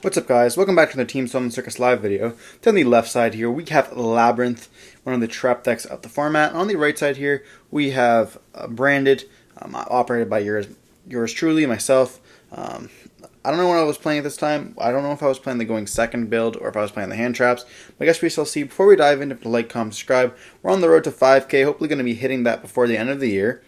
What's up, guys? Welcome back to the Team Solemn Circus live video. On the left side here, we have Labyrinth, one of the trap decks of the format. On the right side here, we have Branded, operated by yours truly, myself. I don't know what I was playing at this time. I don't know if I was playing the going second build or if I was playing the hand traps. But I guess we shall see. Before we dive in, if you like, comment, subscribe. We're on the road to 5K. Hopefully going to be hitting that before the end of the year.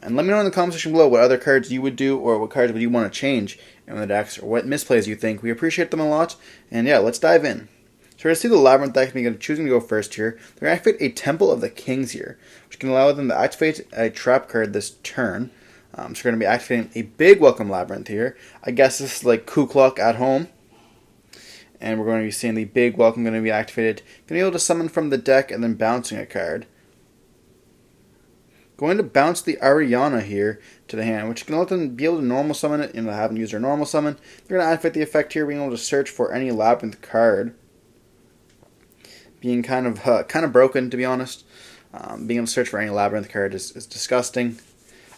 And let me know in the comment section below what other cards you would do or what cards would you want to change in the decks or what misplays you think. We appreciate them a lot. And yeah, let's dive in. So we're going to see the Labyrinth deck choosing to go first here. They're going to activate a Temple of the Kings here, which can allow them to activate a trap card this turn. So we're going to be activating a big Welcome Labyrinth here. I guess this is like Ku Klux at home. And we're going to be seeing the big Welcome going to be activated. Going to be able to summon from the deck and then bouncing a card. Going to bounce the Ariana here to the hand, which can let them be able to normal summon it and have them use their normal summon. They're going to activate the effect here, being able to search for any Labyrinth card. Being kind of broken, to be honest. Being able to search for any Labyrinth card is disgusting.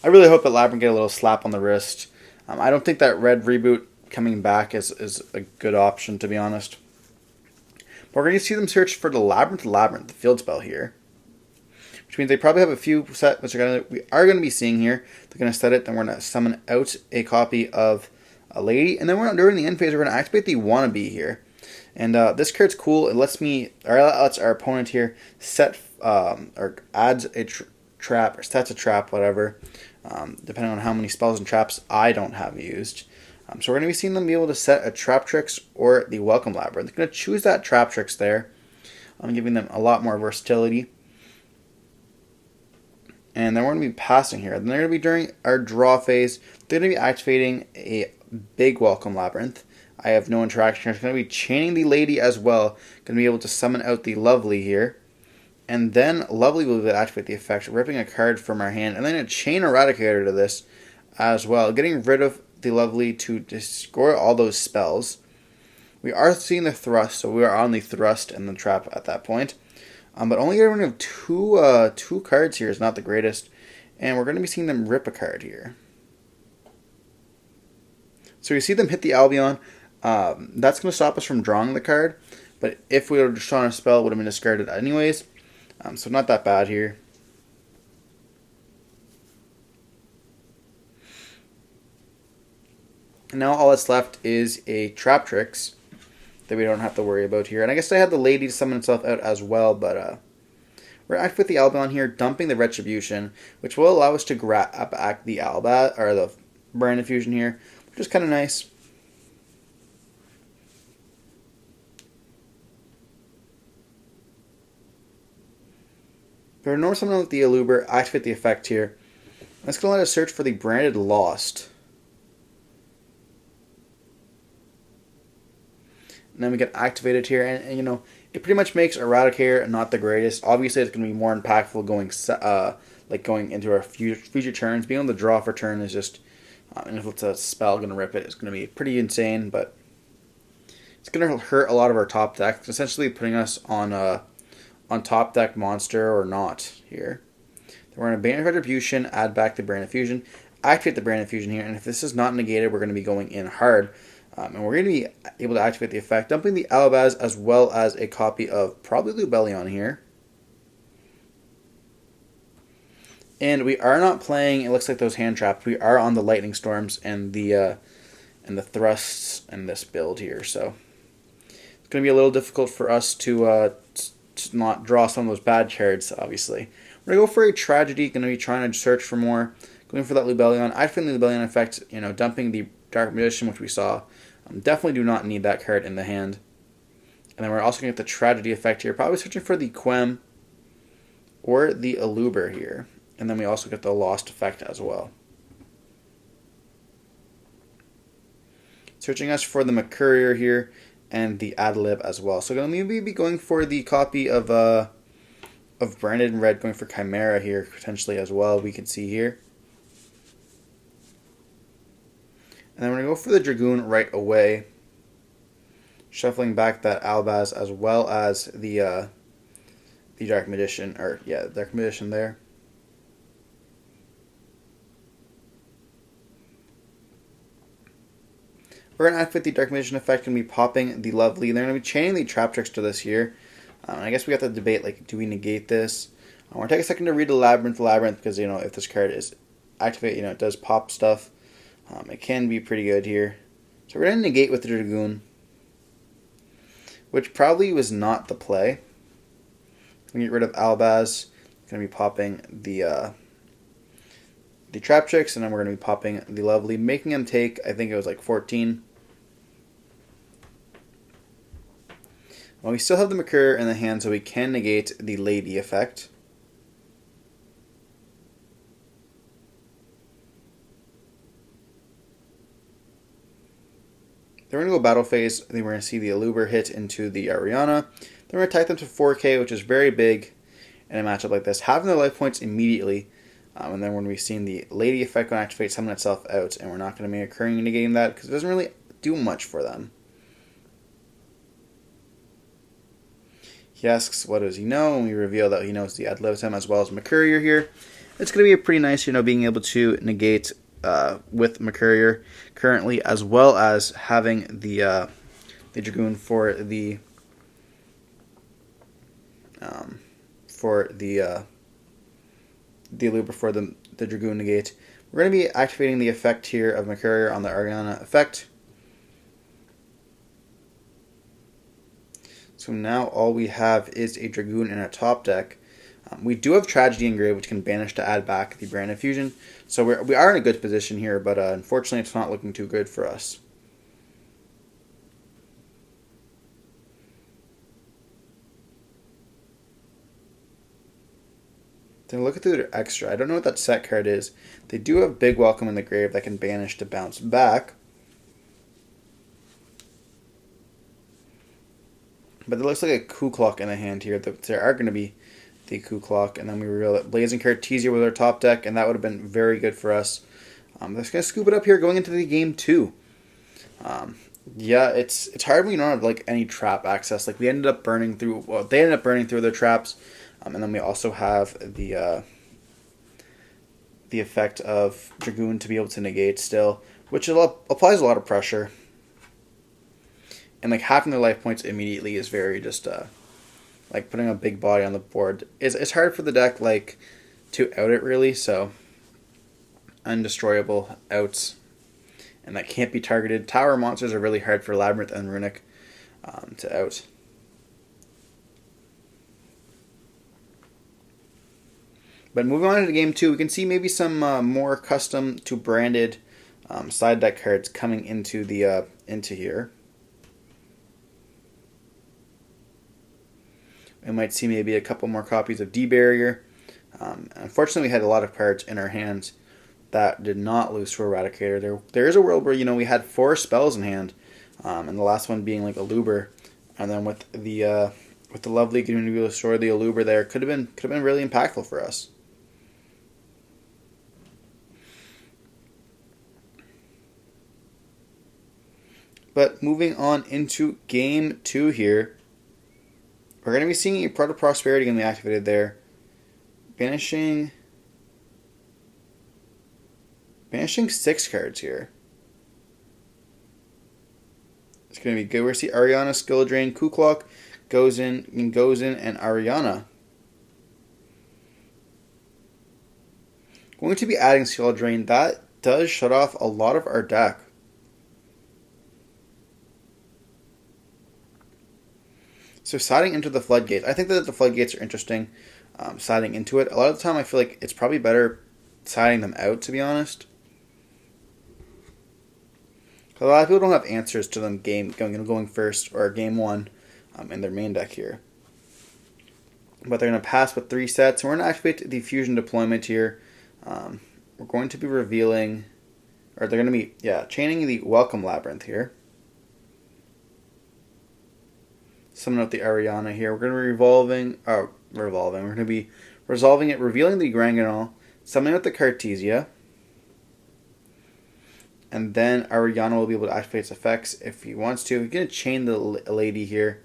I really hope that Labyrinth get a little slap on the wrist. I don't think that red reboot coming back is a good option, to be honest. But we're going to see them search for the Labyrinth, the field spell here. Which means they probably have a few set, which we are going to be seeing here. They're going to set it, then we're going to summon out a copy of a lady, and then during the end phase, we're going to activate the wannabe here. And this card's cool. It lets our opponent here set or adds a trap or sets a trap, whatever, depending on how many spells and traps I don't have used. So we're going to be seeing them be able to set a Trap Tricks or the Welcome Labyrinth. They're going to choose that Trap Tricks there. I'm giving them a lot more versatility. And then we're going to be passing here. Then they're going to be during our draw phase. They're going to be activating a big Welcome Labyrinth. I have no interaction here. It's going to be chaining the lady as well. Going to be able to summon out the Lovely here. And then Lovely will activate the effect, ripping a card from our hand. And then a Chain Eradicator to this as well. Getting rid of the Lovely to destroy all those spells. We are seeing the thrust, so we are on the thrust and the trap at that point. But only getting rid of two cards here is not the greatest. And we're going to be seeing them rip a card here. So you see them hit the Albion. That's going to stop us from drawing the card. But if we were just on a spell, it would have been discarded anyways. So not that bad here. And now all that's left is a Trap Tricks that we don't have to worry about here. And I guess I had the lady to summon itself out as well, but we're active with the Albion here, dumping the Retribution, which will allow us to grab back the or the Brand Infusion here, which is kind of nice. For normal summon with the Aluber, activate the effect here. That's going to let us search for the Branded Lost. And then we get activated here, and you know, it pretty much makes Eradicator not the greatest. Obviously, it's going to be more impactful going into our future turns. Being able to draw for turn is just, and if it's a spell going to rip it, it's going to be pretty insane. But it's going to hurt a lot of our top deck, essentially putting us on top deck monster or not here. Then we're going to Bane Retribution, add back the Brand Infusion, activate the Brand Infusion here, and if this is not negated, we're going to be going in hard. And we're going to be able to activate the effect, dumping the Alabaz as well as a copy of probably Lubellion here. And we are not playing, it looks like those hand traps. We are on the Lightning Storms and the thrusts in this build here. So it's going to be a little difficult for us to not draw some of those bad cards, obviously. We're going to go for a Tragedy, going to be trying to search for more. Going for that Lubellion. Activating the Lubellion effect, dumping the Dark Magician, which we saw. Definitely do not need that card in the hand. And then we're also going to get the Tragedy effect here. Probably searching for the Quem or the Aluber here. And then we also get the Lost effect as well. Searching us for the Mercurier here and the Adlib as well. So going to maybe be going for the copy of Branded in red, going for Chimera here potentially as well. We can see here. And then we're going to go for the Dragoon right away. Shuffling back that Albaz as well as the Dark Magician. Dark Magician there. We're going to activate the Dark Magician effect, going to be popping the Lovely. They're going to be chaining the Trap Trickster this here. And I guess we got to debate, like, do we negate this? We're going to take a second to read the Labrynth, because, if this card is activated, it does pop stuff. It can be pretty good here. So we're going to negate with the Dragoon, which probably was not the play. We're going to get rid of Albaz. Going to be popping the Trap Tricks, and then we're going to be popping the Lovely, making him take, I think it was like 14. Well, we still have the Mercurier in the hand, so we can negate the Lady effect. Then we're going to go battle phase. Then we're going to see the Aluber hit into the Ariana. Then we're going to attack them to 4k, which is very big in a matchup like this. Having their life points immediately. And then when we've seen the Lady effect going to activate, summon itself out. And we're not going to make a Recurring negating that because it doesn't really do much for them. He asks, what does he know? And we reveal that he knows the Ad Libitum as well as Mercurier here. It's going to be a pretty nice, being able to negate with Mercurier currently, as well as having the Dragoon for the Aluber for the Dragoon negate. We're going to be activating the effect here of Mercurier on the Ariana effect. So now all we have is a Dragoon in a top deck. We do have Tragedy Engraved, which can banish to add back the Branded Fusion. So we are in a good position here, but unfortunately it's not looking too good for us. Then look through their extra. I don't know what that set card is. They do have Big Welcome in the grave that can banish to bounce back. But it looks like a Ku Clock in the hand here. There are going to be the Ku Clock, and then we reveal that Blazing Cartesia with our top deck, and that would have been very good for us. Let's going to scoop it up here going into the game 2. Yeah, it's hard when you don't have like any trap access. Like we ended up burning through. Well, they ended up burning through their traps, and then we also have the effect of Dragoon to be able to negate still, which applies a lot of pressure. And like having their life points immediately is very just like putting a big body on the board. It's hard for the deck like to out it really. So undestroyable outs, and that can't be targeted. Tower monsters are really hard for Labyrinth and Runic to out. But moving on into game 2, we can see maybe some more custom to branded side deck cards coming into the into here. We might see maybe a couple more copies of D-Barrier. Unfortunately, we had a lot of cards in our hands that did not lose to Eradicator. There is a world where we had 4 spells in hand, and the last one being like Aluber, and then with the Lovely getting to be able to destroy the Aluber there could have been really impactful for us. But moving on into game 2 here. We're going to be seeing a Part of Prosperity going to be activated there. Banishing 6 cards here. It's going to be good. We're going to see Ariana, Skill Drain, Ku Clock, goes in, and Ariana. Going to be adding Skill Drain. That does shut off a lot of our deck. So siding into the Floodgates. I think that the Floodgates are interesting, siding into it. A lot of the time I feel like it's probably better siding them out, to be honest. A lot of people don't have answers to them going first or game 1 in their main deck here. But they're going to pass with 3 sets. And we're going to activate the Fusion Deployment here. We're going to be revealing, or they're going to be, chaining the Welcome Labyrinth here. Summon out the Ariana here. We're going to be We're going to be resolving it, revealing the Granganol, summoning out the Cartesia, and then Ariana will be able to activate its effects if he wants to. We're going to chain the Lady here.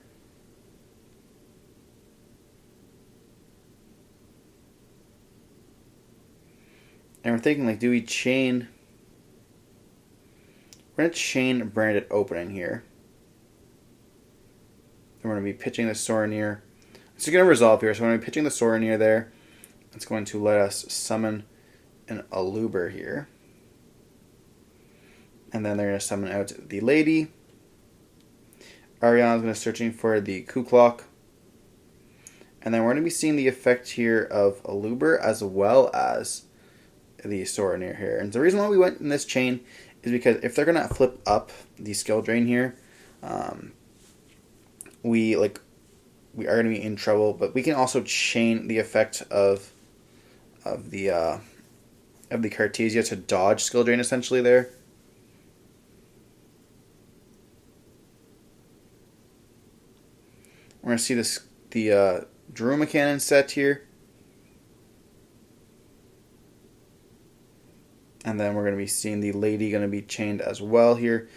And we're thinking, like, do we chain... we're going to chain Branded opening here. Then we're going to be pitching the Sorenir. It's going to resolve here, so we're going to be pitching the Sorenir there. It's going to let us summon an Aluber here. And then they're going to summon out the Lady. Ariana's going to be searching for the Kuklok. And then we're going to be seeing the effect here of Aluber as well as the Sorenir here. And the reason why we went in this chain is because if they're going to flip up the skill drain here, we are going to be in trouble. But we can also chain the effect of the Cartesia to dodge skill drain essentially there. We're going to see the Daruma Cannon set here. And then we're going to be seeing the Lady going to be chained as well here.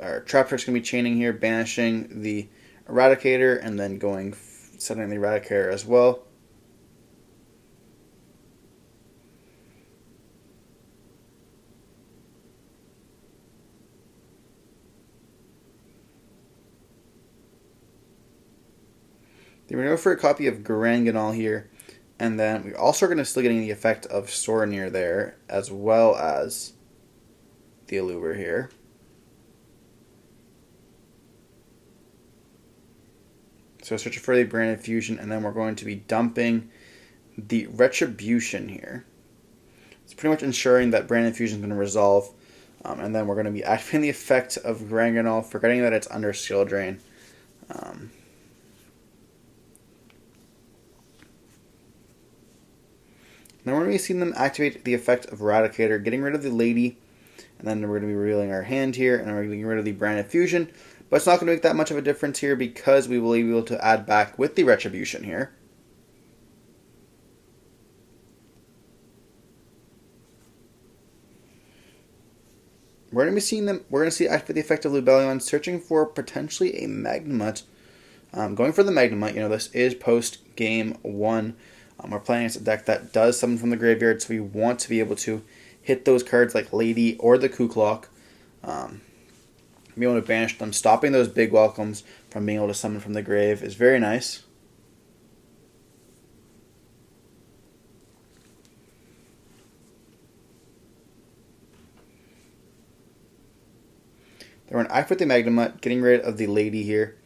Our Trap Trick's going to be chaining here, banishing the Eradicator, and then setting the Eradicator as well. Then we're going to go for a copy of Garanganal here. And then we also are going to still getting the effect of Sorenir there, as well as the Aluber here. So searching for the Branded Fusion, and then we're going to be dumping the Retribution here. It's pretty much ensuring that Branded Fusion is going to resolve. And then we're going to be activating the effect of Garanganal, forgetting that it's under skill drain. Now we're going to be seeing them activate the effect of Eradicator, getting rid of the Lady, and then we're going to be revealing our hand here, and we're getting rid of the Branded Fusion. But it's not going to make that much of a difference here because we will be able to add back with the Retribution here. We're going to be seeing them. We're going to see activate the effect of Lubellion, searching for potentially a Magnemite. Going for the Magnemite. This is post game 1. We're playing against a deck that does summon from the graveyard, so we want to be able to hit those cards like Lady or the Kuklok. Be able to banish them. Stopping those big welcomes from being able to summon from the grave is very nice. Then we're going to activate the Magnemite, getting rid of the Lady here.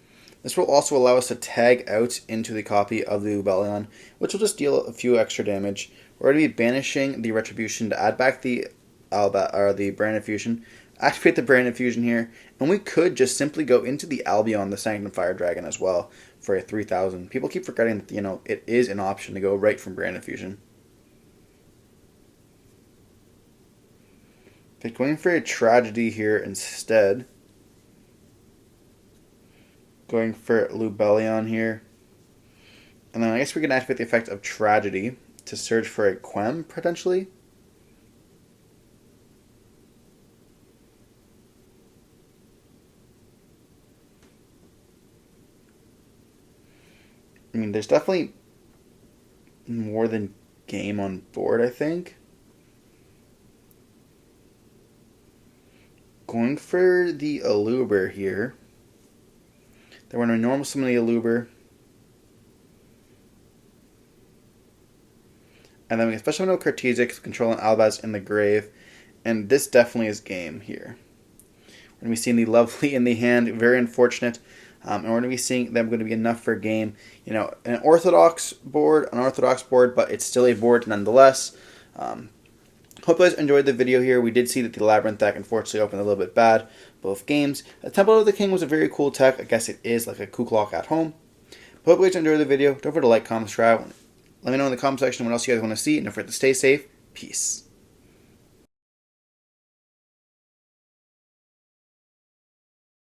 This will also allow us to tag out into the copy of the Lubellion, which will just deal a few extra damage. We're going to be banishing the Retribution to add back the Branded Fusion, activate the Branded Fusion here, and we could just simply go into the Albion, the Sanctum Fire Dragon as well, for a 3000. People keep forgetting that, it is an option to go right from Branded Fusion. But going for a Tragedy here instead. Going for Lubellion here. And then I guess we can activate the effect of Tragedy to search for a Quem, potentially. I mean, there's definitely more than game on board, I think. Going for the Aluber here. Then we're going to normal summon the Aluber. And then we can special summon Cartesia, controlling Albaz in the grave. And this definitely is game here. We're going to be seeing the Lovely in the hand. Very unfortunate. And we're going to be seeing them going to be enough for a game. An unorthodox board, but it's still a board nonetheless. Hope you guys enjoyed the video here. We did see that the Labyrinth deck unfortunately opened a little bit bad both games. The Temple of the King was a very cool tech. I guess it is like a Kuklok at home. Hope you guys enjoyed the video. Don't forget to like, comment, subscribe. Let me know in the comment section what else you guys want to see. And don't forget to stay safe. Peace.